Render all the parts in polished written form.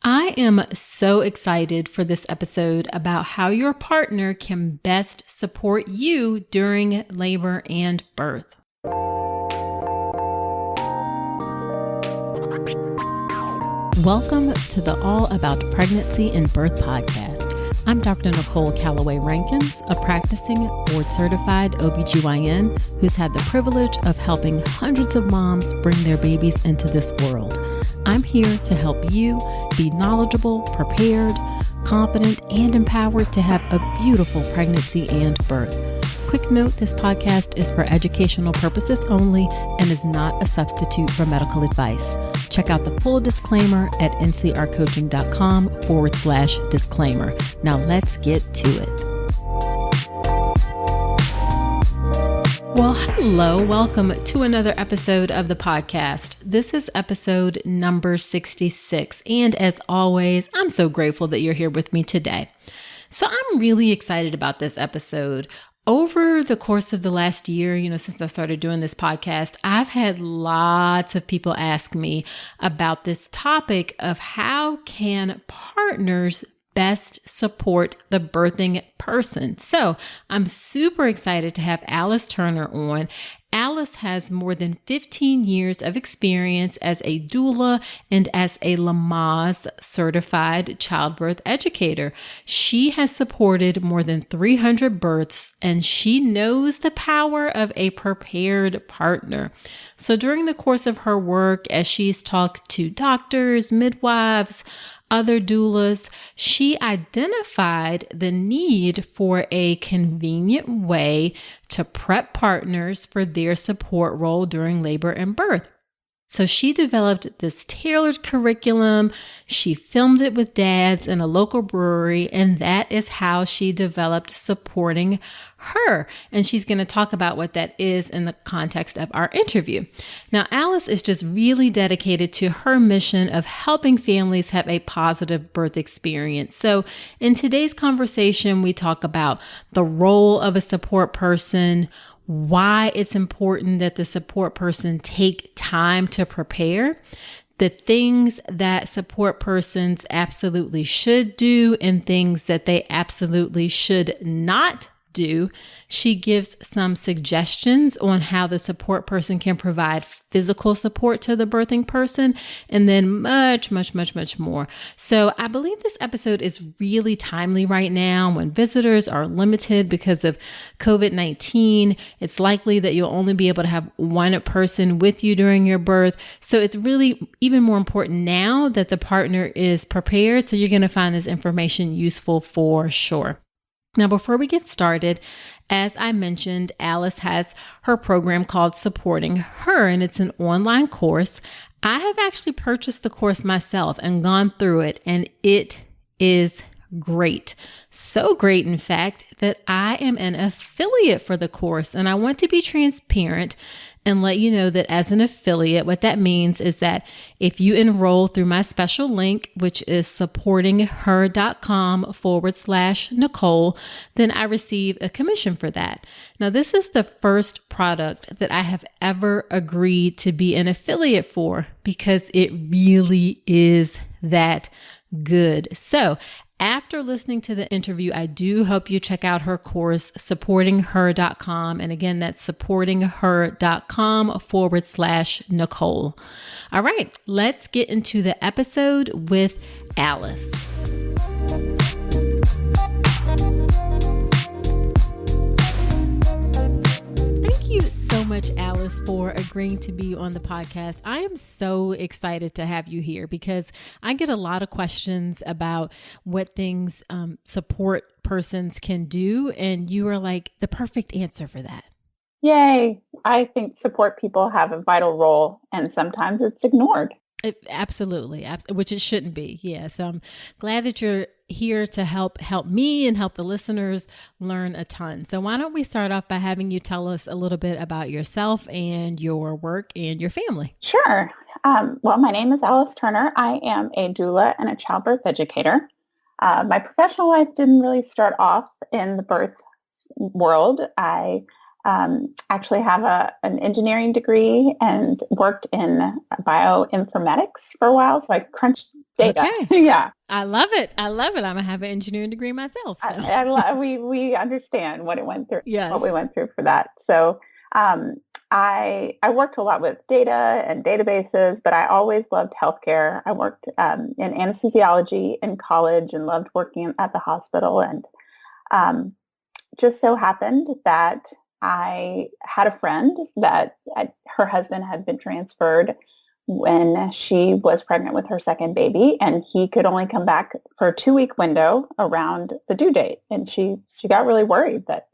I am so excited for this episode about how your partner can best support you during labor and birth. Welcome to the All About Pregnancy and Birth podcast. I'm Dr. Nicole Calloway Rankins, a practicing board-certified OBGYN who's had the privilege of helping hundreds of moms bring their babies into this world. I'm here to help you be knowledgeable, prepared, confident, and empowered to have a beautiful pregnancy and birth. Quick note, this podcast is for educational purposes only and is not a substitute for medical advice. Check out the full disclaimer at ncrcoaching.com/disclaimer. Now let's get to it. Well, hello, welcome to another episode of the podcast. This is episode number 66. And as always, I'm so grateful that you're here with me today. So I'm really excited about this episode. Over the course of the last year, since I started doing this podcast, I've had lots of people ask me about this topic of how can partners best support the birthing person. So I'm super excited to have Alice Turner on. Alice has more than 15 years of experience as a doula and as a Lamaze certified childbirth educator. She has supported more than 300 births, and she knows the power of a prepared partner. So during the course of her work, as she's talked to doctors, midwives, other doulas, she identified the need for a convenient way to prep partners for their support role during labor and birth. So she developed this tailored curriculum. She filmed it with dads in a local brewery, and that is how she developed Supporting Her. And she's going to talk about what that is in the context of our interview. Now, Alice is just really dedicated to her mission of helping families have a positive birth experience. So in today's conversation, we talk about the role of a support person, why it's important that the support person take time to prepare, the things that support persons absolutely should do, and things that they absolutely should not do. She gives some suggestions on how the support person can provide physical support to the birthing person, and then much more. So I believe this episode is really timely right now when visitors are limited because of COVID-19. It's likely that you'll only be able to have one person with you during your birth. So it's really even more important now that the partner is prepared. So you're going to find this information useful for sure. Now, before we get started, as I mentioned, Alice has her program called Supporting Her, and it's an online course. I have actually purchased the course myself and gone through it, and it is great. So great, in fact, that I am an affiliate for the course, and I want to be transparent and let you know that as an affiliate, what that means is that if you enroll through my special link, which is supportingher.com/Nicole, then I receive a commission for that. Now, this is the first product that I have ever agreed to be an affiliate for because it really is that good. So after listening to the interview, I do hope you check out her course, supportingher.com. And again, that's supportingher.com/Nicole. All right, let's get into the episode with Alice. Thank you so much, Alice, for agreeing to be on the podcast. I am so excited to have you here because I get a lot of questions about what things support persons can do, and you are like the perfect answer for that. Yay. I think support people have a vital role, and sometimes it's ignored. Absolutely, which it shouldn't be. Yeah, so I'm glad that you're here to help me and help the listeners learn a ton. So why don't we start off by having you tell us a little bit about yourself and your work and your family? Sure. Well, my name is Alice Turner. I am a doula and a childbirth educator. My professional life didn't really start off in the birth world. I actually have an engineering degree and worked in bioinformatics for a while. So I crunched data. Okay. Yeah. I love it. I love it. I'm gonna have an engineering degree myself. So. We understand what it went through, Yes. what we went through for that. So um, I worked a lot with data and databases, but I always loved healthcare. I worked in anesthesiology in college and loved working at the hospital. And just so happened that I had a friend that her husband had been transferred when she was pregnant with her second baby, and he could only come back for a 2-week window around the due date. And she got really worried that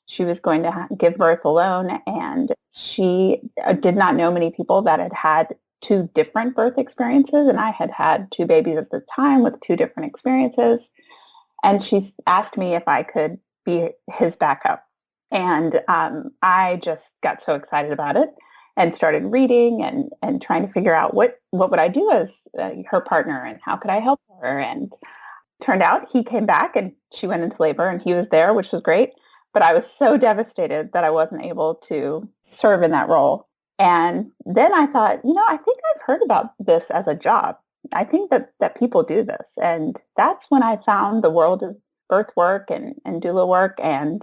she was going to give birth alone, and she did not know many people that had had 2 different birth experiences, and I had had 2 babies at the time with 2 different experiences. And she asked me if I could be his backup. And I just got so excited about it and started reading and trying to figure out what would I do as her partner and how could I help her. And turned out he came back and she went into labor and he was there, which was great. But I was so devastated that I wasn't able to serve in that role. And then I thought, I think I've heard about this as a job. I think that people do this. And that's when I found the world of birth work and doula work. And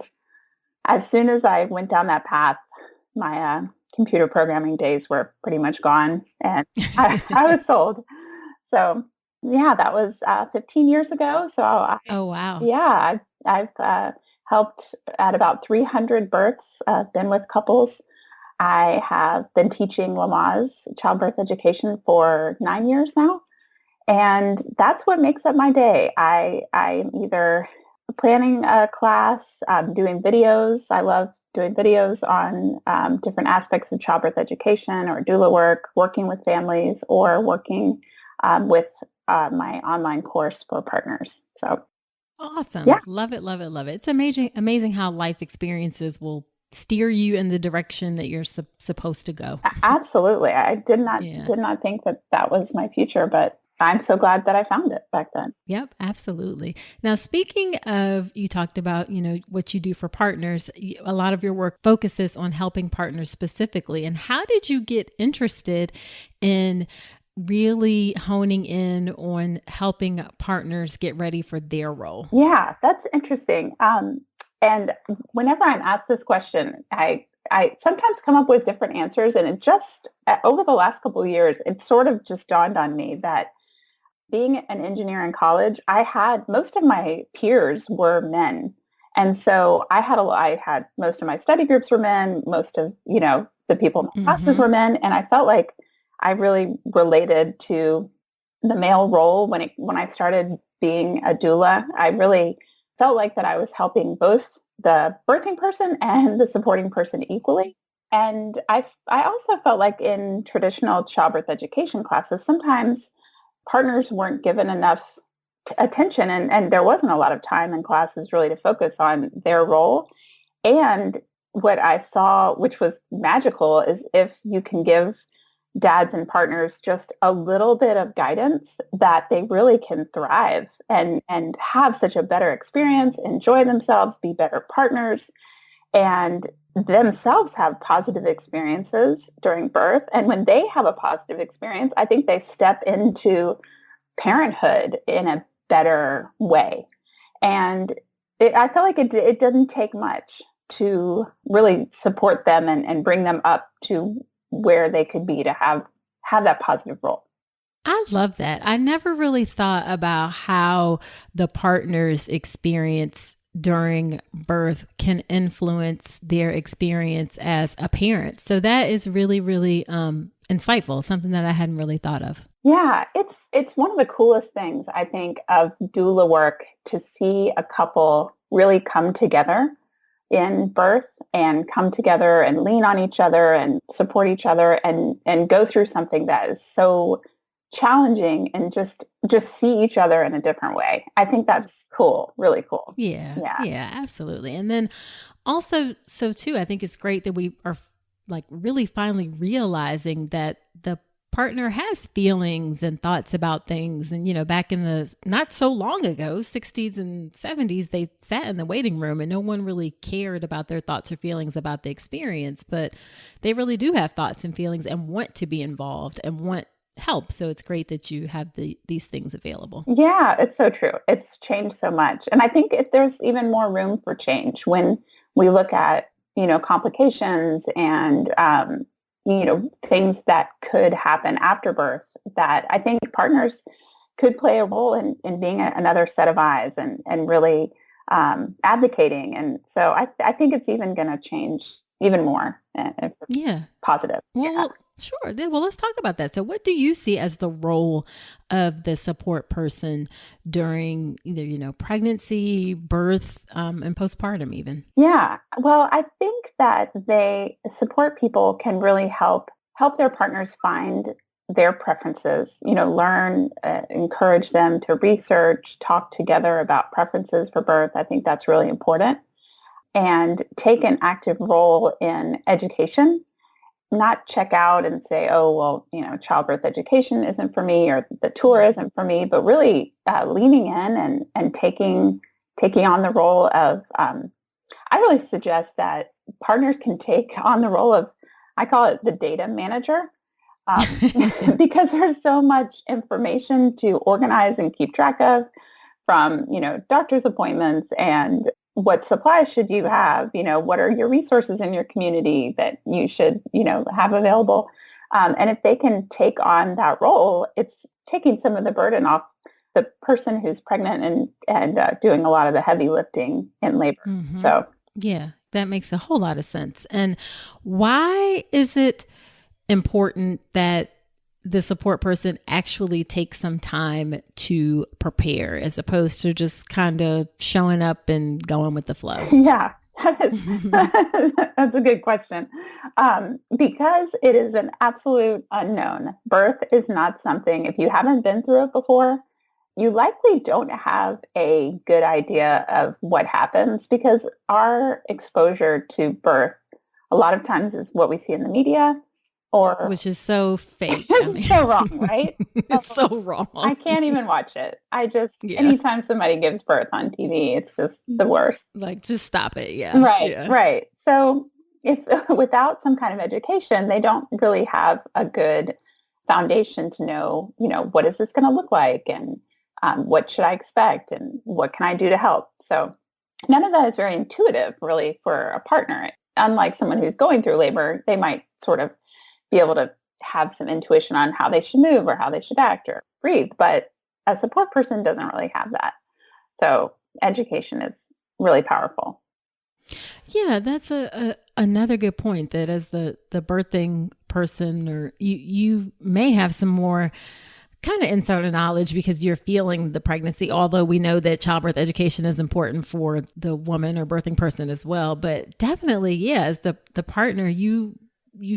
as soon as I went down that path, my computer programming days were pretty much gone, and I was sold. So yeah, that was 15 years ago. So Oh, wow. Yeah, I've helped at about 300 births, been with couples. I have been teaching Lamaze childbirth education for 9 years now. And that's what makes up my day. I'm either planning a class, doing videos. I love doing videos on different aspects of childbirth education or doula work, working with families, or working with my online course for partners. So Awesome. yeah. Love it, love it, love it. It's amazing how life experiences will steer you in the direction that you're supposed to go. Absolutely. I did not think that was my future, but I'm so glad that I found it back then. Yep, absolutely. Now, speaking of, you talked about, what you do for partners. A lot of your work focuses on helping partners specifically. And how did you get interested in really honing in on helping partners get ready for their role? Yeah, that's interesting. And whenever I'm asked this question, I sometimes come up with different answers. And it just, over the last couple of years, it sort of just dawned on me that being an engineer in college, I had most of my peers were men. And so I had most of my study groups were men, most of, the people in my classes were men. And I felt like I really related to the male role when I started being a doula. I really felt like that I was helping both the birthing person and the supporting person equally. And I also felt like in traditional childbirth education classes, sometimes partners weren't given enough attention, and there wasn't a lot of time in classes really to focus on their role. And what I saw, which was magical, is if you can give dads and partners just a little bit of guidance, that they really can thrive and have such a better experience, enjoy themselves, be better partners, and themselves have positive experiences during birth. And when they have a positive experience, I think they step into parenthood in a better way. And I felt like it didn't take much to really support them and bring them up to where they could be to have that positive role. I love that. I never really thought about how the partner's experience during birth can influence their experience as a parent. So that is really, really insightful, something that I hadn't really thought of. Yeah, it's one of the coolest things, I think, of doula work, to see a couple really come together in birth and come together and lean on each other and support each other and go through something that is so challenging and just see each other in a different way. I think that's cool, really cool. Yeah, absolutely. And then also, so too, I think it's great that we are like really finally realizing that the partner has feelings and thoughts about things. And, back in the not so long ago, 60s and 70s, they sat in the waiting room and no one really cared about their thoughts or feelings about the experience. But they really do have thoughts and feelings and want to be involved and want help. So it's great that you have these things available. Yeah, it's so true. It's changed so much. And I think there's even more room for change when we look at, complications and, things that could happen after birth, that I think partners could play a role in being another set of eyes and really advocating. And so I think it's even going to change even more. Yeah. Positive. Well, sure. Well, let's talk about that. So what do you see as the role of the support person during either, pregnancy, birth, and postpartum even? Yeah. Well, I think that support people can really help their partners find their preferences, learn, encourage them to research, talk together about preferences for birth. I think that's really important. And take an active role in education. Not check out and say, oh, well, childbirth education isn't for me or the tour isn't for me, but really leaning in and taking on the role of, I really suggest that partners can take on the role of, I call it the data manager, because there's so much information to organize and keep track of from, doctor's appointments and what supplies should you have? What are your resources in your community that you should, have available? And if they can take on that role, it's taking some of the burden off the person who's pregnant and doing a lot of the heavy lifting in labor. Mm-hmm. So, yeah, that makes a whole lot of sense. And why is it important that the support person actually takes some time to prepare as opposed to just kind of showing up and going with the flow? Yeah, that's a good question. Because it is an absolute unknown. Birth is not something, if you haven't been through it before, you likely don't have a good idea of what happens because our exposure to birth a lot of times is what we see in the media. Which is so fake. It's so wrong, right? It's so wrong. I can't even watch it. Anytime somebody gives birth on TV, it's just the worst. Like, just stop it. Yeah. Right. So if without some kind of education, they don't really have a good foundation to know, what is this going to look like and what should I expect and what can I do to help? So none of that is very intuitive really for a partner. Unlike someone who's going through labor, they might sort of be able to have some intuition on how they should move or how they should act or breathe. But a support person doesn't really have that. So education is really powerful. Yeah, that's another good point, that as the birthing person, or you may have some more kind of insider knowledge because you're feeling the pregnancy, although we know that childbirth education is important for the woman or birthing person as well. But definitely, yeah, as the partner, you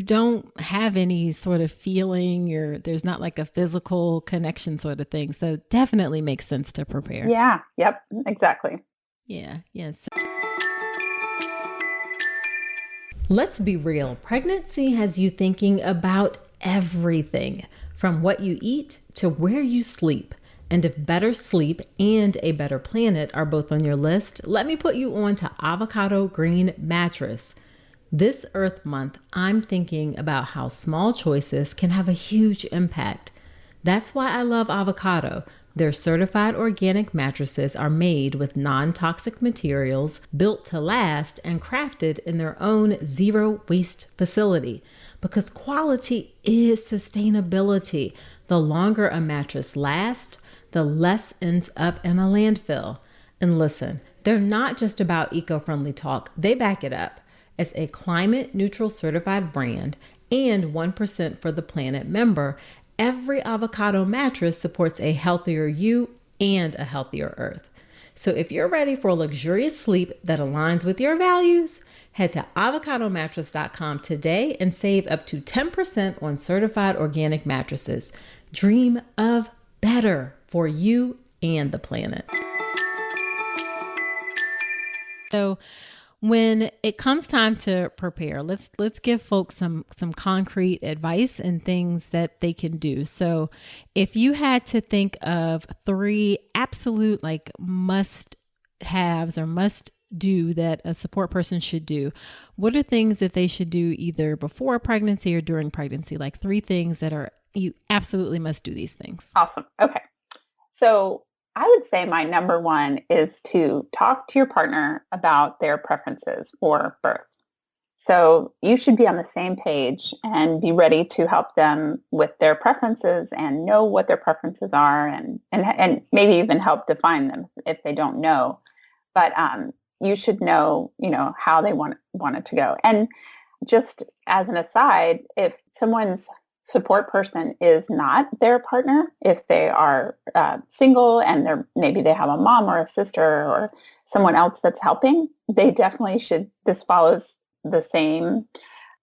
don't have any sort of feeling, or there's not like a physical connection sort of thing. So definitely makes sense to prepare. Yeah. Yep. Exactly. Yeah. Yes. Let's be real. Pregnancy has you thinking about everything from what you eat to where you sleep. And if better sleep and a better planet are both on your list, let me put you on to Avocado Green Mattress. This Earth Month, I'm thinking about how small choices can have a huge impact. That's why I love Avocado. Their certified organic mattresses are made with non-toxic materials, built to last, and crafted in their own zero waste facility. Because quality is sustainability. The longer a mattress lasts, the less ends up in a landfill. And listen, they're not just about eco-friendly talk. They back it up. As a climate neutral certified brand and 1% for the Planet member, every Avocado mattress supports a healthier you and a healthier Earth. So if you're ready for a luxurious sleep that aligns with your values, head to avocadomattress.com today and save up to 10% on certified organic mattresses. Dream of better for you and the planet. So when it comes time to prepare, let's give folks some concrete advice and things that they can do. So if you had to think of 3 absolute like must haves or must do that a support person should do, what are things that they should do either before pregnancy or during pregnancy? Like 3 things that are, you absolutely must do these things. Awesome. Okay. So I would say my number 1 is to talk to your partner about their preferences for birth. So you should be on the same page and be ready to help them with their preferences and know what their preferences are and maybe even help define them if they don't know. But you should know, how they want it to go. And just as an aside, if someone's support person is not their partner, if they are single and maybe they have a mom or a sister or someone else that's helping, they definitely should. This follows the same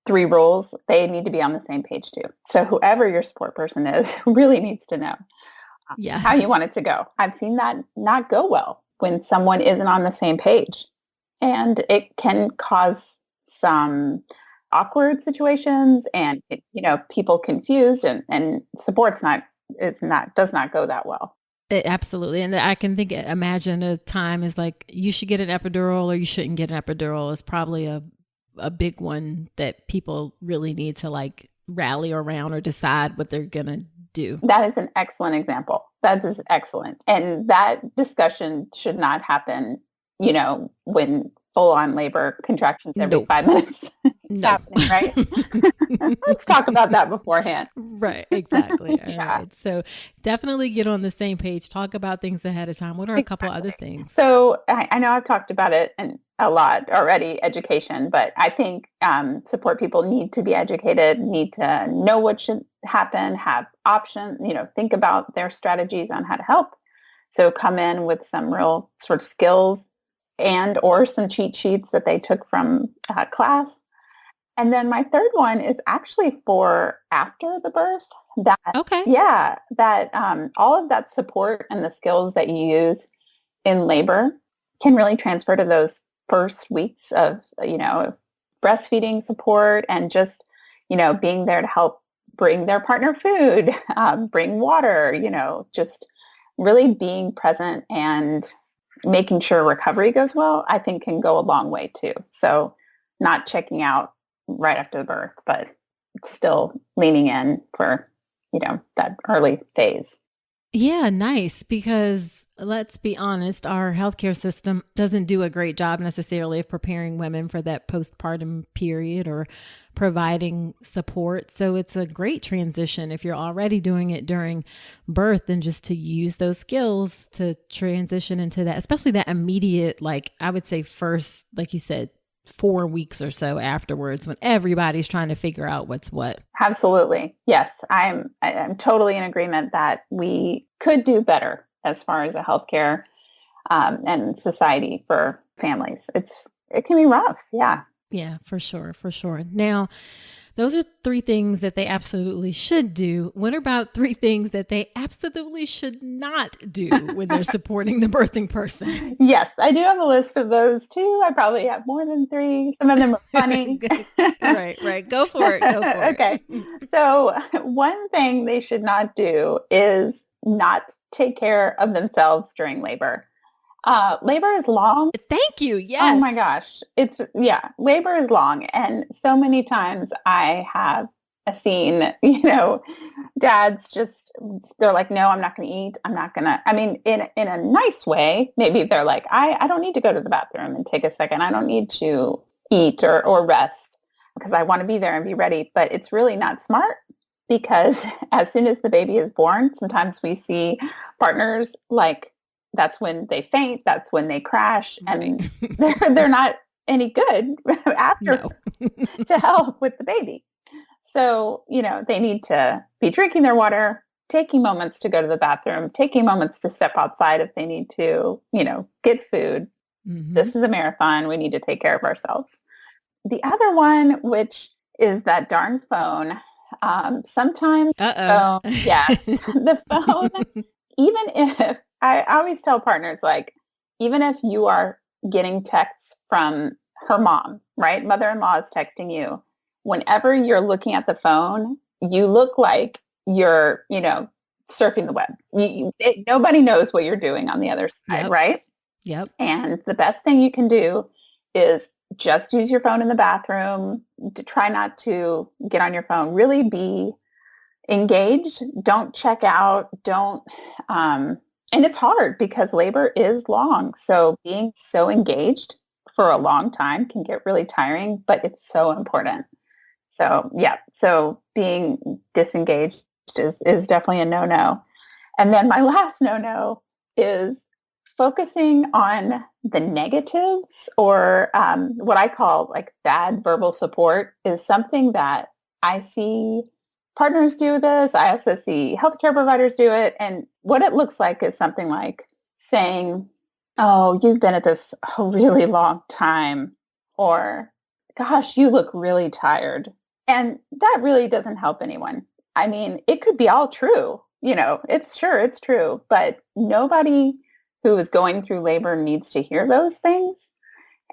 3 rules. They need to be on the same page too. So whoever your support person is really needs to know how you want it to go. I've seen that not go well when someone isn't on the same page, and it can cause some awkward situations and people confused and support's does not go that well. Absolutely. And I can imagine a time is like you should get an epidural or you shouldn't get an epidural is probably a big one that people really need to like rally around or decide what they're going to do. That is an excellent example. That is excellent. And that discussion should not happen, when full-on labor contractions every 5 minutes. It's happening, right? Let's talk about that beforehand. Right, exactly. All right. So definitely get on the same page. Talk about things ahead of time. What are a couple other things? So I know I've talked about it a lot already, education, but I think support people need to be educated, need to know what should happen, have options, think about their strategies on how to help. So come in with some real sort of skills and or some cheat sheets that they took from class. And then my third one is actually for after the birth. All of that support and the skills that you use in labor can really transfer to those first weeks of, breastfeeding support and just, being there to help bring their partner food, bring water, just really being present and making sure recovery goes well, I think can go a long way too. So not checking out right after the birth, but still leaning in for, that early phase. Yeah, nice. Because let's be honest, our healthcare system doesn't do a great job necessarily of preparing women for that postpartum period or providing support. So it's a great transition if you're already doing it during birth and just to use those skills to transition into that, especially that immediate, like I would say first, like you said, 4 weeks or so afterwards when everybody's trying to figure out what's what. Absolutely. Yes. I'm totally in agreement that we could do better as far as a healthcare and society for families. It can be rough. Yeah. Yeah, for sure. For sure. Now, those are 3 things that they absolutely should do. What about 3 things that they absolutely should not do when they're supporting the birthing person? Yes, I do have a list of those too. I probably have more than 3. Some of them are funny. Right. Go for it. Okay. So one thing they should not do is not take care of themselves during labor. Labor is long. Thank you. Yes. Oh my gosh. Labor is long. And so many times I have seen, dads they're like, no, I'm not going to eat. I'm not going to, in a nice way, maybe they're like, I don't need to go to the bathroom and take a second. I don't need to eat or rest because I want to be there and be ready. But it's really not smart because as soon as the baby is born, sometimes we see partners like, that's when they faint. That's when they crash, and they're not any good after to help with the baby. So, they need to be drinking their water, taking moments to go to the bathroom, taking moments to step outside if they need to, get food. Mm-hmm. This is a marathon. We need to take care of ourselves. The other one, which is that darn phone. Sometimes the phone, yes, the phone, even if I always tell partners, like, even if you are getting texts from her mom, right? Mother-in-law is texting you. Whenever you're looking at the phone, you look like you're, surfing the web. Nobody knows what you're doing on the other side, Yep. right? Yep. And the best thing you can do is just use your phone in the bathroom. To try not to get on your phone. Really be engaged. Don't check out. Don't. And it's hard because labor is long. So being so engaged for a long time can get really tiring, but it's so important. So yeah. So being disengaged is definitely a no-no. And then my last no-no is focusing on the negatives, or what I call like bad verbal support, is something that I see partners do this. I also see healthcare providers do it. And what it looks like is something like saying, oh, you've been at this a really long time, or gosh, you look really tired. And that really doesn't help anyone. I mean, it could be all true. It's true, but nobody who is going through labor needs to hear those things.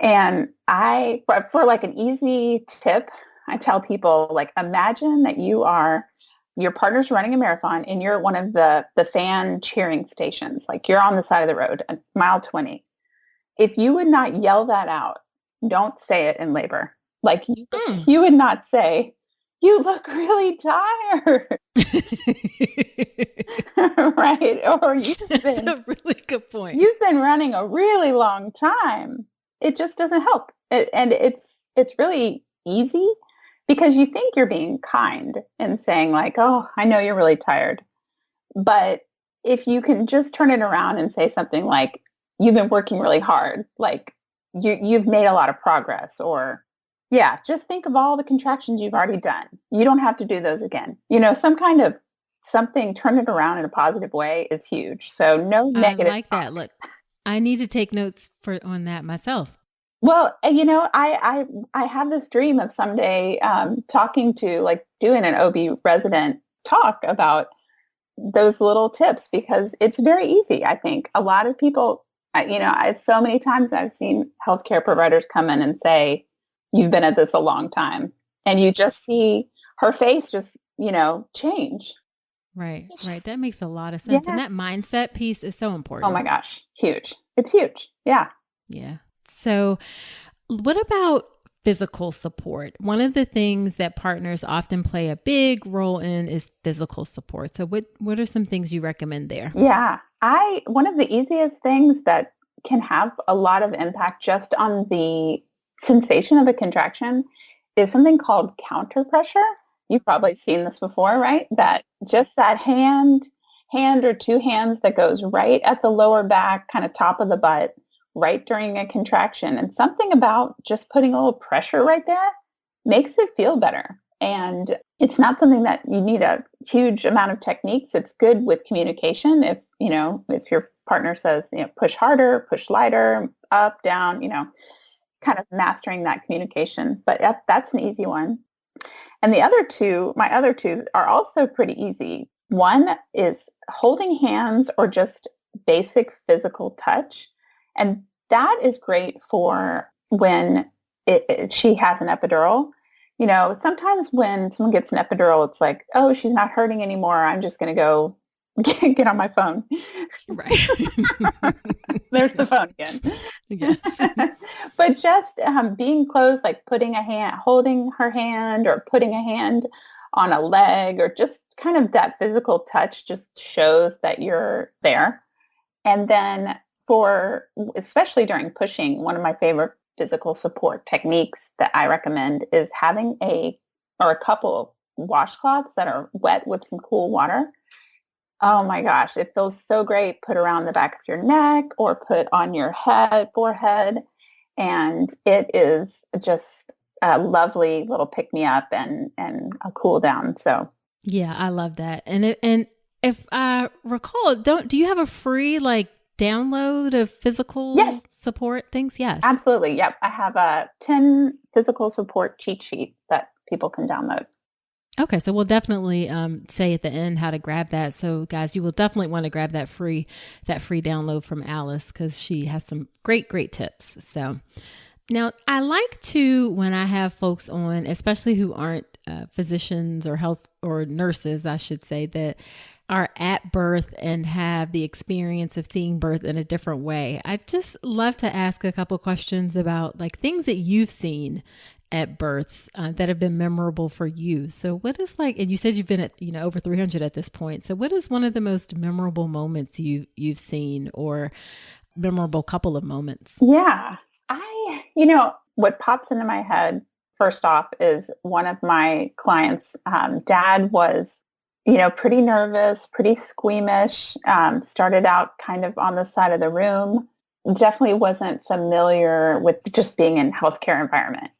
And for like an easy tip, I tell people, like, imagine that your partner's running a marathon and you're one of the fan cheering stations. Like, you're on the side of the road at mile 20. If you would not yell that out, don't say it in labor. Like, you would not say, you look really tired. Right? Or That's a really good point. You've been running a really long time. It just doesn't help. And it's really easy because you think you're being kind and saying like, oh, I know you're really tired. But if you can just turn it around and say something like, you've been working really hard, like you've made a lot of progress, or yeah, just think of all the contractions you've already done. You don't have to do those again. Some kind of something, turn it around in a positive way is huge. So no negative. I like that. Look, I need to take notes on that myself. Well, I have this dream of someday talking to, like, doing an OB resident talk about those little tips, because it's very easy. I think a lot of people, so many times I've seen healthcare providers come in and say, you've been at this a long time, and you just see her face just, change. Right. That makes a lot of sense. Yeah. And that mindset piece is so important. Oh my gosh. Huge. It's huge. Yeah. Yeah. So what about physical support? One of the things that partners often play a big role in is physical support. So what are some things you recommend there? Yeah. One of the easiest things that can have a lot of impact just on the sensation of a contraction is something called counter pressure. You've probably seen this before, right? That just that hand or two hands that goes right at the lower back, kind of top of the butt, right during a contraction. And something about just putting a little pressure right there makes it feel better. And it's not something that you need a huge amount of techniques. It's good with communication. If your partner says, push harder, push lighter, up, down, kind of mastering that communication. But that's an easy one. And my other two are also pretty easy. One is holding hands or just basic physical touch. And that is great for when she has an epidural. Sometimes when someone gets an epidural, it's like, oh, she's not hurting anymore. I'm just going to go get on my phone. Right. There's the phone again. Yes. But just being close, like holding her hand or putting a hand on a leg, or just kind of that physical touch just shows that you're there. And then especially during pushing, one of my favorite physical support techniques that I recommend is having a couple washcloths that are wet with some cool water. Oh my gosh, it feels so great. Put around the back of your neck or put on your forehead. And it is just a lovely little pick-me-up and a cool down. So yeah, I love that. And if I recall, do you have a free download of physical support things? Yes. Absolutely. Yep. I have a 10 physical support cheat sheet that people can download. Okay, so we'll definitely say at the end how to grab that. So guys, you will definitely want to grab that free download from Alice, because she has some great tips. So Now, I like to, when I have folks on, especially who aren't physicians or health or nurses, I should say, that are at birth and have the experience of seeing birth in a different way. I just love to ask a couple questions about like things that you've seen at births that have been memorable for you. So what is like, and you said you've been at, over 300 at this point. So what is one of the most memorable moments you've seen, or memorable couple of moments? Yeah. What pops into my head first off is one of my clients' dad was, pretty nervous, pretty squeamish, started out kind of on the side of the room, definitely wasn't familiar with just being in healthcare environment,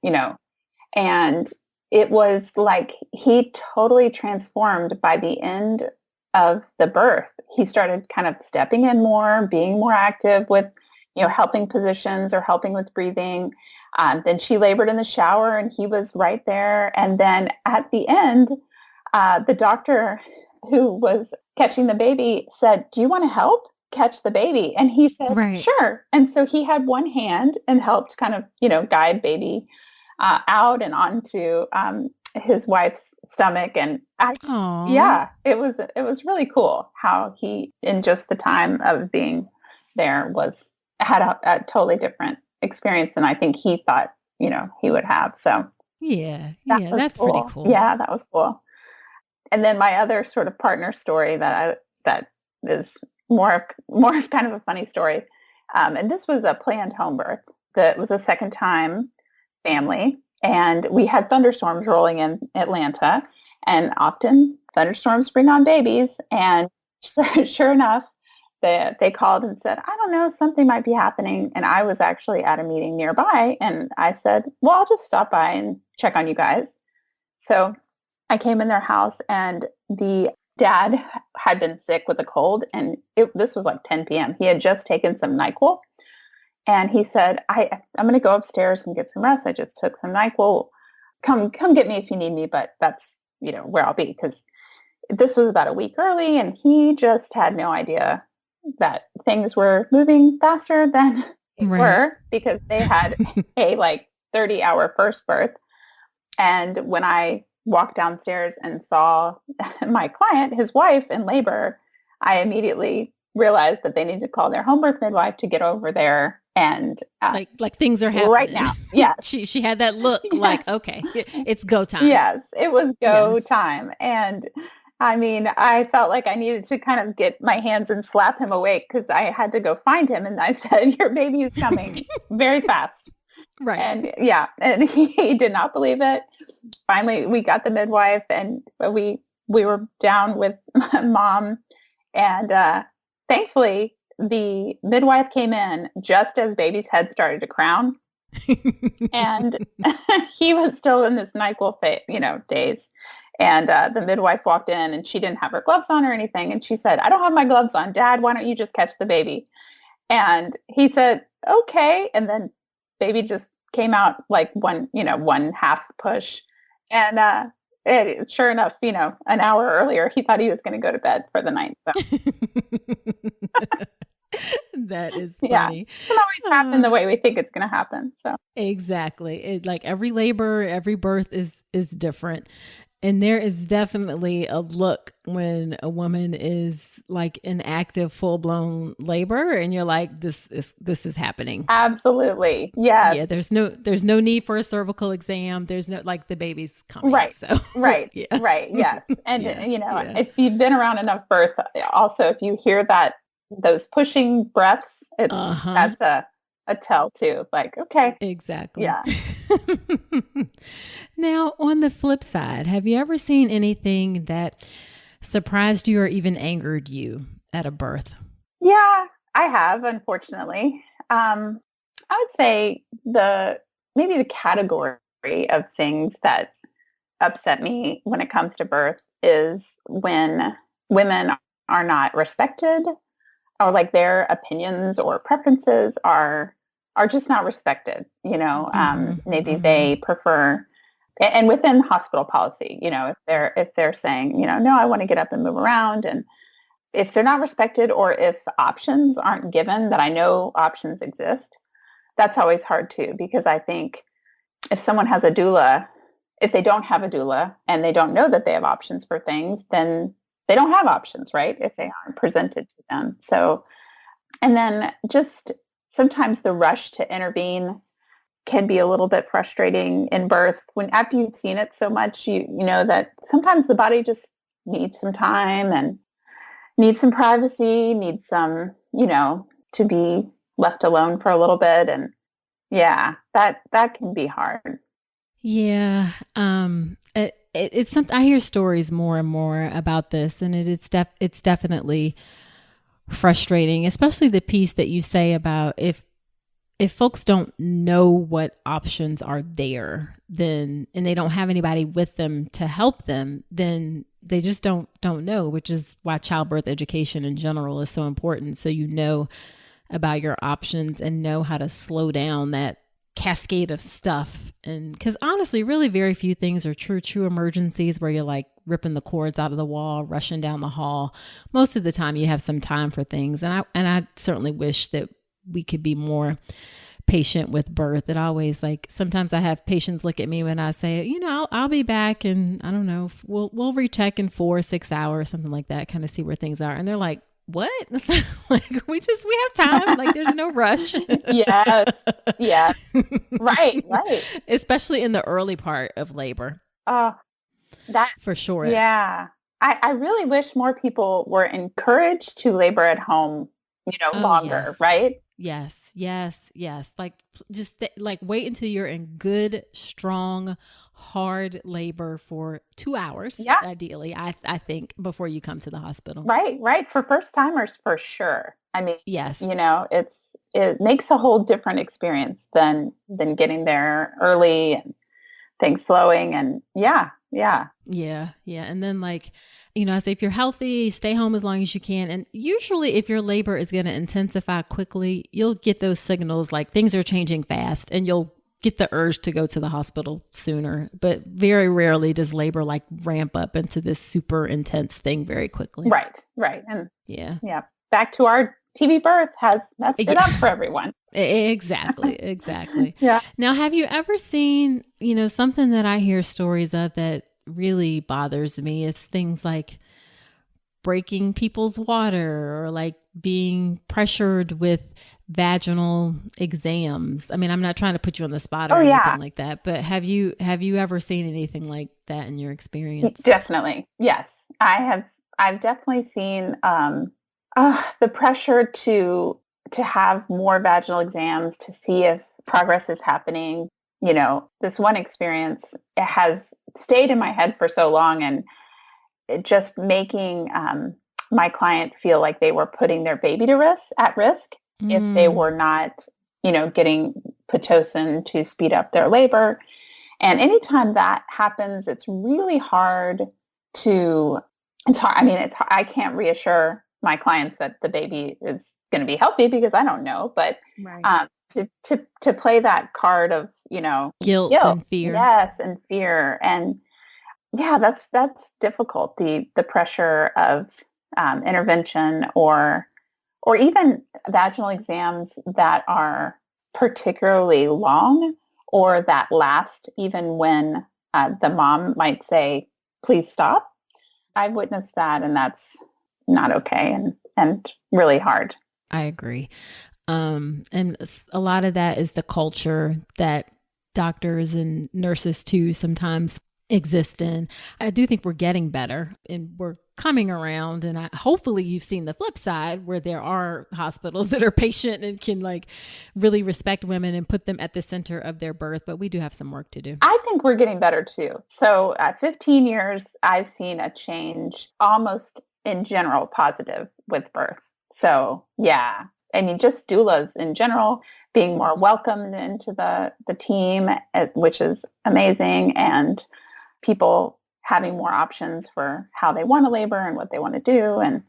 and it was like he totally transformed by the end of the birth. He started kind of stepping in more, being more active with helping positions or helping with breathing. Then she labored in the shower and he was right there. And then at the end, the doctor who was catching the baby said, "Do you want to help catch the baby?" And he said, Right. "Sure." And so he had one hand and helped kind of, guide baby out and onto his wife's stomach. And it was really cool how he, in just the time of being there, had a totally different experience than I think he thought, he would have. So that's cool. pretty cool. Yeah, that was cool. And then my other sort of partner story that is more of kind of a funny story. And this was a planned home birth. That was a second time family. And we had thunderstorms rolling in Atlanta. And often thunderstorms bring on babies. And sure enough, they called and said, "I don't know, something might be happening." And I was actually at a meeting nearby. And I said, "Well, I'll just stop by and check on you guys." So I came in their house and the dad had been sick with a cold. And this was like 10 p.m. He had just taken some NyQuil. And he said, I'm going to go upstairs and get some rest. I just took some NyQuil. Come get me if you need me. But that's, where I'll be, because this was about a week early. And he just had no idea that things were moving faster than they were, because they had a 30-hour first birth. And when I walked downstairs and saw my client, his wife, in labor, I immediately realized that they needed to call their home birth midwife to get over there. And like things are happening right now. Yes. she had that look like, okay, it's go time. Yes, it was go time. And I mean, I felt like I needed to kind of get my hands and slap him awake, because I had to go find him. And I said, "Your baby is coming very fast." Right. And he did not believe it. Finally, we got the midwife, and we were down with mom. And thankfully, the midwife came in just as baby's head started to crown. And he was still in this NyQuil days. And the midwife walked in, and she didn't have her gloves on or anything. And she said, "I don't have my gloves on, Dad. Why don't you just catch the baby?" And he said, "Okay." And then baby just came out like one half push. And sure enough, an hour earlier, he thought he was going to go to bed for the night. So. That is funny. Yeah, it doesn't always happen the way we think it's going to happen. So exactly. Like every labor, every birth is different. And there is definitely a look when a woman is like in active, full-blown labor, and you're like, this is happening. Absolutely. Yes. Yeah. There's no need for a cervical exam. There's no, like, the baby's coming. Right. So right. Yeah. Right. Yes. And if you've been around enough birth, also, if you hear those pushing breaths, that's a tell too. Like, okay. Exactly. Yeah. Now, on the flip side, have you ever seen anything that surprised you or even angered you at a birth? Yeah, I have, unfortunately. I would say maybe the category of things that upset me when it comes to birth is when women are not respected, or like their opinions or preferences are just not respected. Maybe they prefer, and within hospital policy, if they're saying, "No, I want to get up and move around," and if they're not respected, or if options aren't given, that I know options exist, that's always hard too, because I think if someone has a doula, if they don't have a doula and they don't know that they have options for things, then they don't have options, right? If they aren't presented to them. So, and then just sometimes the rush to intervene can be a little bit frustrating in birth. When after you've seen it so much, you know that sometimes the body just needs some time and needs some privacy, needs some, to be left alone for a little bit. And yeah, that can be hard. Yeah. It's something I hear stories more and more about this, and it's definitely frustrating, especially the piece that you say about if folks don't know what options are there, then, and they don't have anybody with them to help them, then they just don't know, which is why childbirth education in general is so important. So you know about your options and know how to slow down that cascade of stuff. And because honestly, really very few things are true emergencies where you're like ripping the cords out of the wall, rushing down the hall. Most of the time you have some time for things. And I certainly wish that we could be more patient with birth. It always, like, sometimes I have patients look at me when I say, I'll be back, and I don't know, we'll recheck in 4 or 6 hours, something like that, kind of see where things are. And they're like, what? Like, we have time. Like, there's no rush. Yes. Yeah. Right. Especially in the early part of labor. That for sure. Yeah. I really wish more people were encouraged to labor at home, longer, yes. right? Yes. Like, just wait until you're in good, strong, hard labor for 2 hours, ideally, I think, before you come to the hospital. Right. For first timers, for sure. I mean, yes, it makes a whole different experience than getting there early and things slowing. And yeah. And then, I say, if you're healthy, stay home as long as you can. And usually if your labor is going to intensify quickly, you'll get those signals like things are changing fast, and you'll get the urge to go to the hospital sooner. But very rarely does labor ramp up into this super intense thing very quickly. Right. And yeah. Back to our TV birth has messed it up for everyone. Exactly. Yeah. Now, have you ever seen, something that I hear stories of that really bothers me? It's things like breaking people's water, or being pressured with vaginal exams. I mean, I'm not trying to put you on the spot or anything like that, but have you ever seen anything like that in your experience? Definitely. Yes, I have. I've definitely seen the pressure to have more vaginal exams to see if progress is happening. This one experience, it has stayed in my head for so long, and it just making my client feel like they were putting their baby at risk if they were not, getting Pitocin to speed up their labor. And anytime that happens, it's really hard to, I can't reassure my clients that the baby is going to be healthy, because I don't know, but to play that card of, guilt and fear. Yes. And fear. And yeah, that's difficult. The pressure of intervention or even vaginal exams that are particularly long, or that last even when the mom might say, please stop. I've witnessed that, and that's not okay and really hard. I agree. And a lot of that is the culture that doctors and nurses too sometimes exist in. I do think we're getting better, and we're coming around, and hopefully you've seen the flip side, where there are hospitals that are patient and can really respect women and put them at the center of their birth, but we do have some work to do. I think we're getting better too. So 15 years, I've seen a change almost in general positive with birth. So yeah, I mean, just doulas in general being more welcomed into the team, which is amazing, and people having more options for how they want to labor and what they want to do. And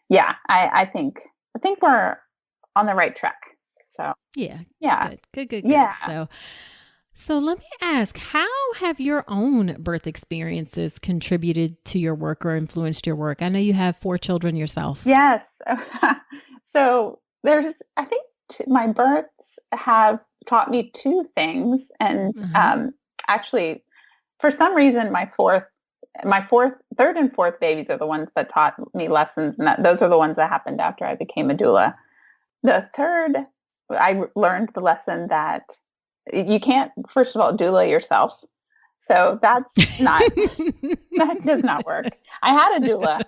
yeah, I think we're on the right track. So yeah. Good. Yeah. So let me ask, how have your own birth experiences contributed to your work or influenced your work? I know you have 4 children yourself. Yes. So there's, I think, my births have taught me two things. And actually, for some reason, third and fourth babies are the ones that taught me lessons. And those are the ones that happened after I became a doula. The third, I learned the lesson that you can't, first of all, doula yourself. So that does not work. I had a doula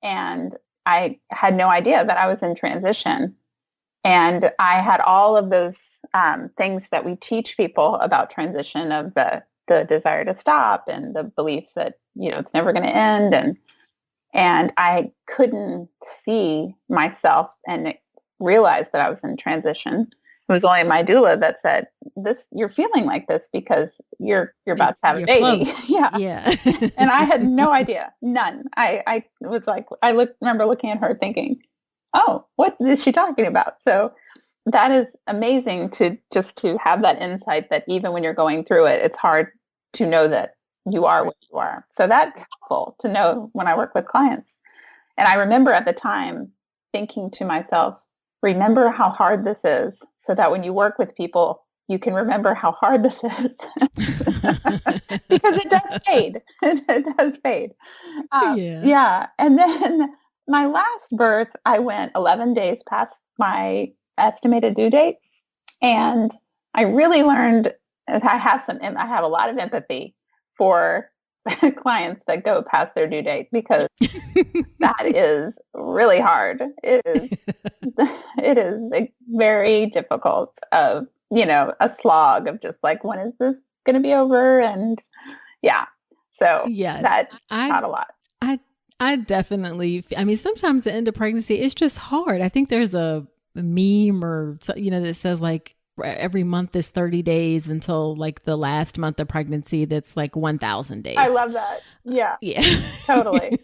and I had no idea that I was in transition. And I had all of those things that we teach people about transition, of the desire to stop and the belief that, it's never going to end. And I couldn't see myself and realize that I was in transition. It was only my doula that said, you're feeling like this because you're about to have a baby. Yeah. And I had no idea. None. I was like, remember looking at her thinking, oh, what is she talking about? So that is amazing to have that insight that even when you're going through it, it's hard to know that you are what you are. So that's helpful to know when I work with clients. And I remember at the time thinking to myself, remember how hard this is, so that when you work with people, you can remember how hard this is. Because it does fade. It does fade. Yeah. And then my last birth, I went 11 days past my estimated due date. And I really learned, I have a lot of empathy for clients that go past their due date, because that is really hard. It is very difficult, of, a slog of just like, when is this going to be over? And so that's not a lot. I definitely, sometimes the end of pregnancy, it's just hard. I think there's a meme or, that says like every month is 30 days until like the last month of pregnancy. That's like 1,000 days. I love that. Yeah. Totally.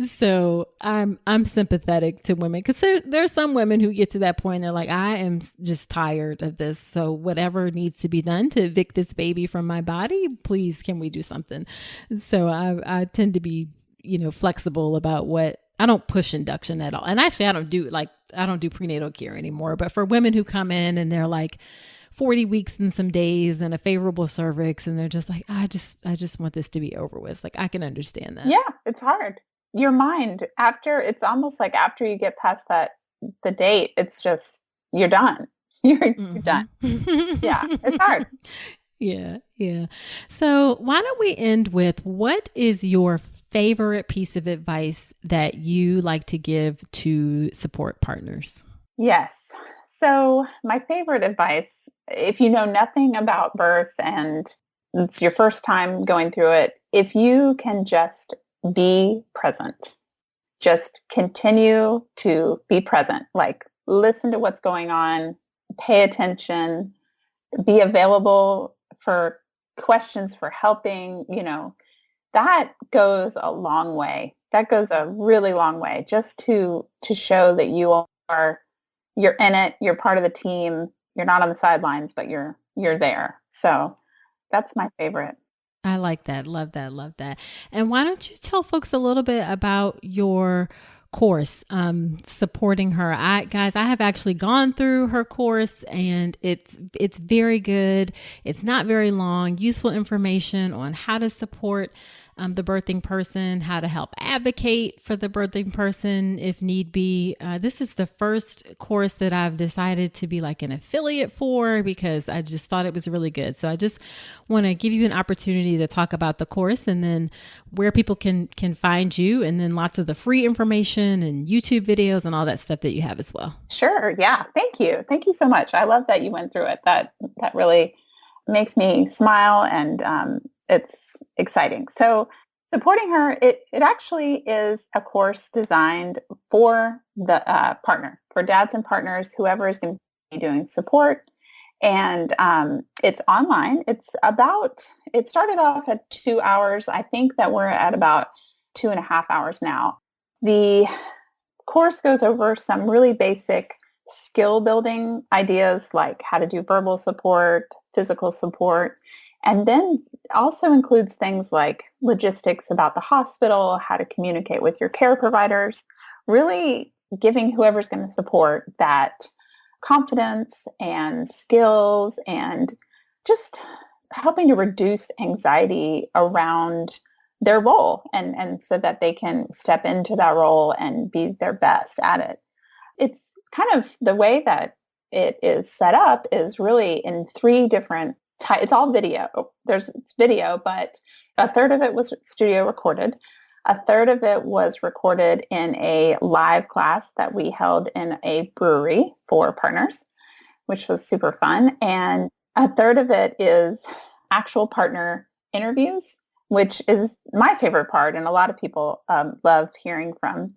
So I'm sympathetic to women, because there's some women who get to that point and they're like, I am just tired of this. So whatever needs to be done to evict this baby from my body, please, can we do something? So I tend to be, flexible about what. I don't push induction at all. And actually I don't do prenatal care anymore. But for women who come in and they're like 40 weeks and some days and a favorable cervix, and they're just like, I just want this to be over with. Like, I can understand that. Yeah, it's hard. Your mind, it's almost like after you get past the date, it's just, you're done. You're done. Yeah, it's hard. Yeah. So why don't we end with, what is your favorite piece of advice that you like to give to support partners? Yes. So my favorite advice, if you know nothing about birth and it's your first time going through it, if you can just be present, just continue to be present, like listen to what's going on, pay attention, be available for questions, for helping, that goes a long way. That goes a really long way, just to show that you're in it, you're part of the team, you're not on the sidelines, but you're there. So that's my favorite. I like that. Love that. And why don't you tell folks a little bit about your course, Supporting Her. I have actually gone through her course, and it's very good. It's not very long, useful information on how to support the birthing person, how to help advocate for the birthing person if need be. This is the first course that I've decided to be like an affiliate for, because I just thought it was really good. So I just want to give you an opportunity to talk about the course, and then where people can find you, and then lots of the free information and YouTube videos and all that stuff that you have as well. Sure. Yeah. Thank you. Thank you so much. I love that you went through it. That really makes me smile, and it's exciting. So Supporting Her, it actually is a course designed for the partner, for dads and partners, whoever is going to be doing support. And it's online. It started off at 2 hours. I think that we're at about 2.5 hours now. The course goes over some really basic skill building ideas, like how to do verbal support, physical support, and then also includes things like logistics about the hospital, how to communicate with your care providers, really giving whoever's going to support that confidence and skills and just helping to reduce anxiety around their role and so that they can step into that role and be their best at it. It's kind of the way that it is set up is really in three different types. It's all video. It's video, but a third of it was studio recorded. A third of it was recorded in a live class that we held in a brewery for partners, which was super fun. And a third of it is actual partner interviews, which is my favorite part. And a lot of people love hearing from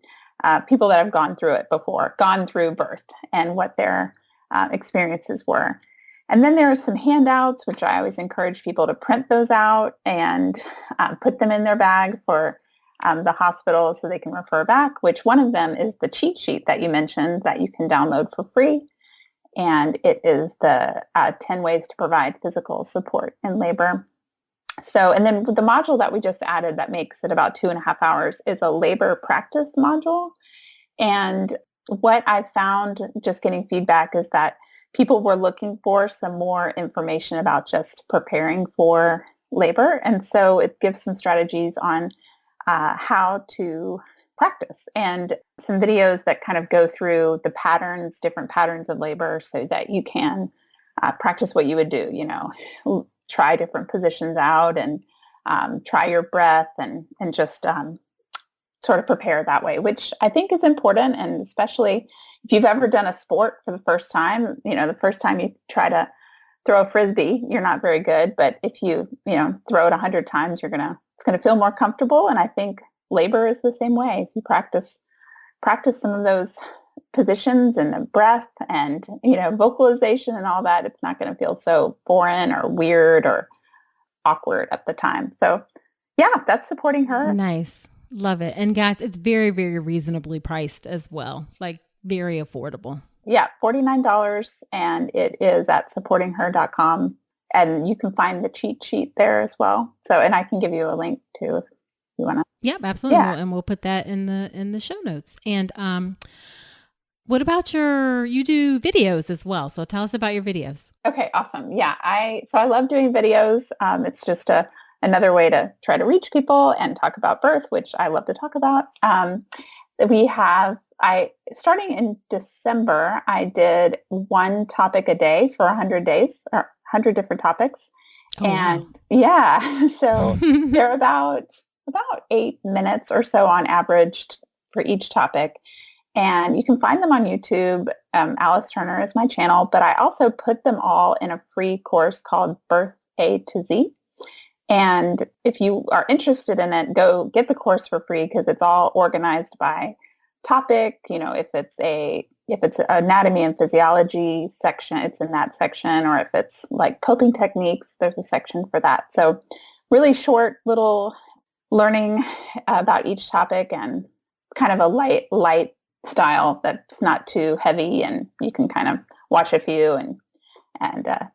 people that have gone through it before, gone through birth and what their experiences were. And then there are some handouts, which I always encourage people to print those out and put them in their bag for the hospital so they can refer back, which one of them is the cheat sheet that you mentioned that you can download for free. And it is the 10 ways to provide physical support in labor. So, and then the module that we just added that makes it about 2.5 hours is a labor practice module. And what I found just getting feedback is that people were looking for some more information about just preparing for labor. And so it gives some strategies on how to practice and some videos that kind of go through the patterns, different patterns of labor so that you can practice what you would do, try different positions out and try your breath and just sort of prepare that way, which I think is important. And especially if you've ever done a sport for the first time, the first time you try to throw a Frisbee, you're not very good. But if you, throw it 100 times, it's going to feel more comfortable. And I think labor is the same way. If you practice some of those positions and the breath and, vocalization and all that, it's not going to feel so foreign or weird or awkward at the time. So yeah, that's supporting her. Nice. Love it. And guys, it's very, very reasonably priced as well. Like very affordable. Yeah, $49. And it is at supportingher.com. And you can find the cheat sheet there as well. So, and I can give you a link too if you want to. Yep, absolutely. Yeah. And we'll put that in the show notes. And what about you do videos as well? So tell us about your videos. Okay, awesome. Yeah, I love doing videos. It's just another way to try to reach people and talk about birth, which I love to talk about. Starting in December, I did one topic a day for 100 days, or 100 different topics. Oh, and wow. Yeah, so they're about 8 minutes or so on average for each topic. And you can find them on YouTube. Alice Turner is my channel, but I also put them all in a free course called Birth A to Z. And if you are interested in it, go get the course for free because it's all organized by topic. If it's anatomy and physiology section, it's in that section, or if it's like coping techniques, there's a section for that. So really short little learning about each topic and kind of a light style that's not too heavy, and you can kind of watch a few and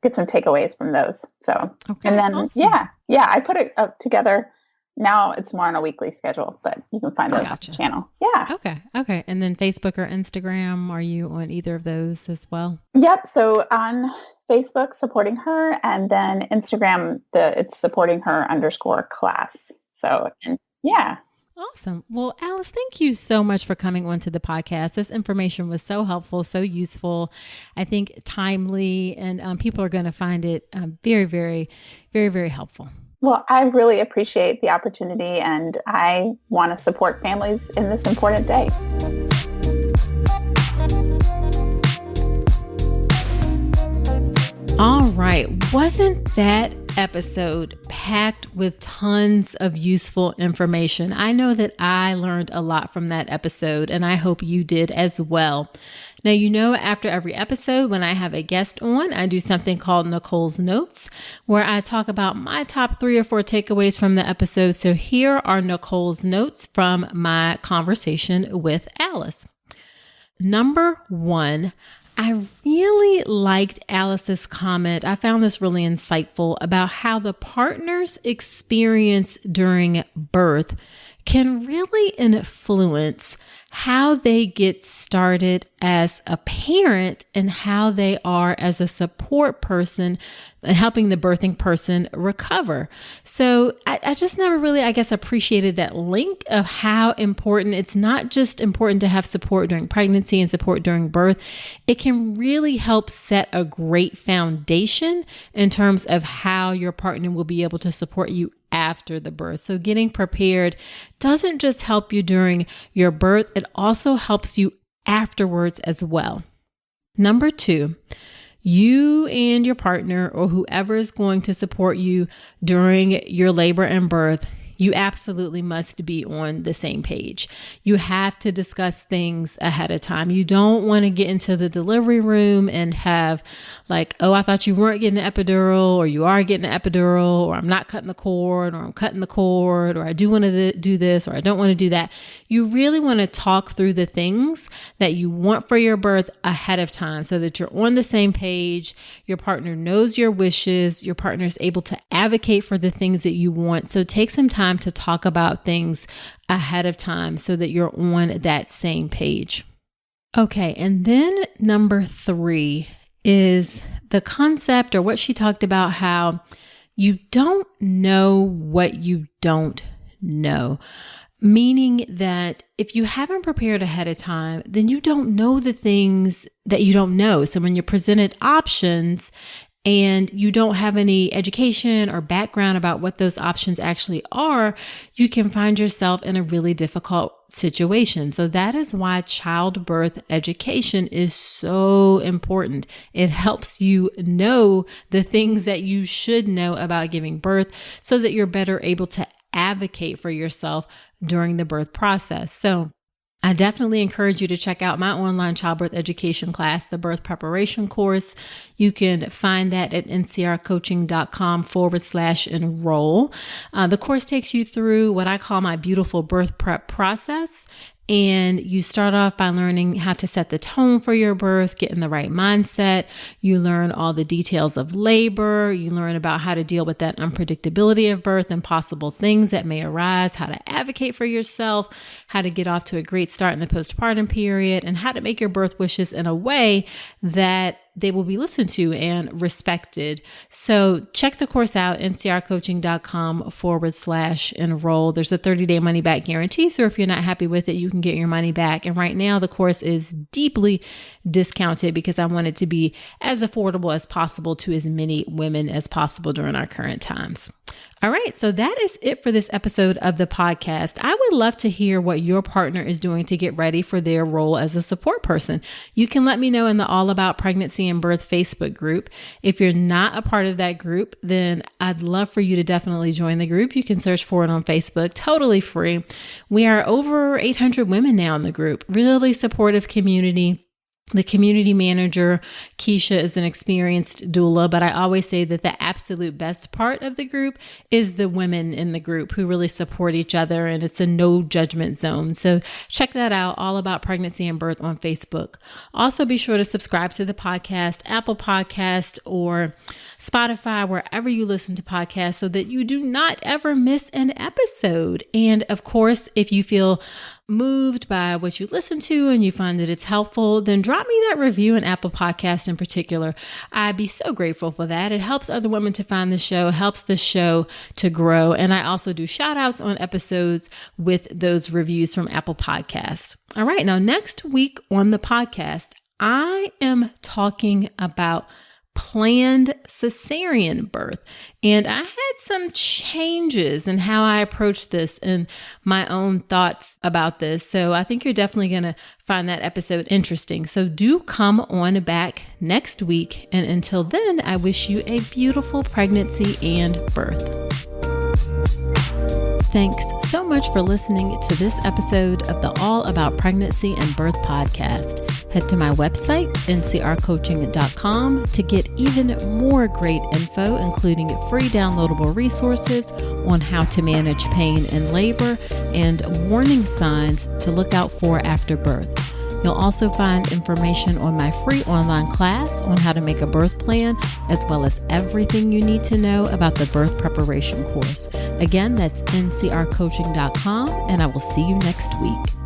get some takeaways from those. So, okay, and then, awesome. yeah, I put it up together. Now it's more on a weekly schedule, but you can find those on the channel. Yeah. Okay. And then Facebook or Instagram, are you on either of those as well? Yep. So on Facebook, Supporting Her, and then Instagram, it's supportingher_class. So, and yeah. Awesome. Well, Alice, thank you so much for coming onto the podcast. This information was so helpful, so useful, I think timely, and people are going to find it very, very, very, very helpful. Well, I really appreciate the opportunity, and I want to support families in this important day. All right. Wasn't that episode packed with tons of useful information? I know that I learned a lot from that episode, and I hope you did as well. Now, after every episode, when I have a guest on, I do something called Nicole's Notes, where I talk about my top 3 or 4 takeaways from the episode. So here are Nicole's notes from my conversation with Alice. Number 1, I really liked Alice's comment. I found this really insightful about how the partner's experience during birth can really influence how they get started as a parent and how they are as a support person, helping the birthing person recover. So I just never really, appreciated that link of how important it's not just important to have support during pregnancy and support during birth. It can really help set a great foundation in terms of how your partner will be able to support you after the birth. So getting prepared doesn't just help you during your birth, it also helps you afterwards as well. Number 2, you and your partner or whoever is going to support you during your labor and birth, you absolutely must be on the same page. You have to discuss things ahead of time. You don't want to get into the delivery room and have like, oh, I thought you weren't getting an epidural, or you are getting an epidural, or I'm not cutting the cord, or I'm cutting the cord, or I do want to do this, or I don't want to do that. You really want to talk through the things that you want for your birth ahead of time so that you're on the same page. Your partner knows your wishes. Your partner is able to advocate for the things that you want. So take some time to talk about things ahead of time so that you're on that same page. Okay, and then number 3 is the concept, or what she talked about, how you don't know what you don't know. Meaning that if you haven't prepared ahead of time, then you don't know the things that you don't know. So when you're presented options and you don't have any education or background about what those options actually are, you can find yourself in a really difficult situation. So that is why childbirth education is so important. It helps you know the things that you should know about giving birth so that you're better able to advocate for yourself during the birth process. So I definitely encourage you to check out my online childbirth education class, the birth preparation course. You can find that at ncrcoaching.com/enroll. The course takes you through what I call my beautiful birth prep process. And you start off by learning how to set the tone for your birth, get in the right mindset. You learn all the details of labor. You learn about how to deal with that unpredictability of birth and possible things that may arise, how to advocate for yourself, how to get off to a great start in the postpartum period, and how to make your birth wishes in a way that they will be listened to and respected. So check the course out, ncrcoaching.com/enroll. There's a 30-day money back guarantee. So if you're not happy with it, you can get your money back. And right now the course is deeply discounted because I want it to be as affordable as possible to as many women as possible during our current times. All right, so that is it for this episode of the podcast. I would love to hear what your partner is doing to get ready for their role as a support person. You can let me know in the All About Pregnancy and Birth Facebook group. If you're not a part of that group, then I'd love for you to definitely join the group. You can search for it on Facebook, totally free. We are over 800 women now in the group, really supportive community. The community manager, Keisha, is an experienced doula, but I always say that the absolute best part of the group is the women in the group who really support each other, and it's a no judgment zone. So check that out, All About Pregnancy and Birth on Facebook. Also, be sure to subscribe to the podcast, Apple Podcast or Spotify, wherever you listen to podcasts, so that you do not ever miss an episode. And of course, if you feel moved by what you listen to and you find that it's helpful, then drop me that review in Apple Podcast in particular. I'd be so grateful for that. It helps other women to find the show, helps the show to grow. And I also do shout outs on episodes with those reviews from Apple Podcasts. All right. Now, next week on the podcast, I am talking about planned cesarean birth. And I had some changes in how I approach this and my own thoughts about this. So I think you're definitely going to find that episode interesting. So do come on back next week. And until then, I wish you a beautiful pregnancy and birth. Thanks so much for listening to this episode of the All About Pregnancy and Birth podcast. Head to my website, ncrcoaching.com, to get even more great info, including free downloadable resources on how to manage pain in labor and warning signs to look out for after birth. You'll also find information on my free online class on how to make a birth plan, as well as everything you need to know about the birth preparation course. Again, that's ncrcoaching.com, and I will see you next week.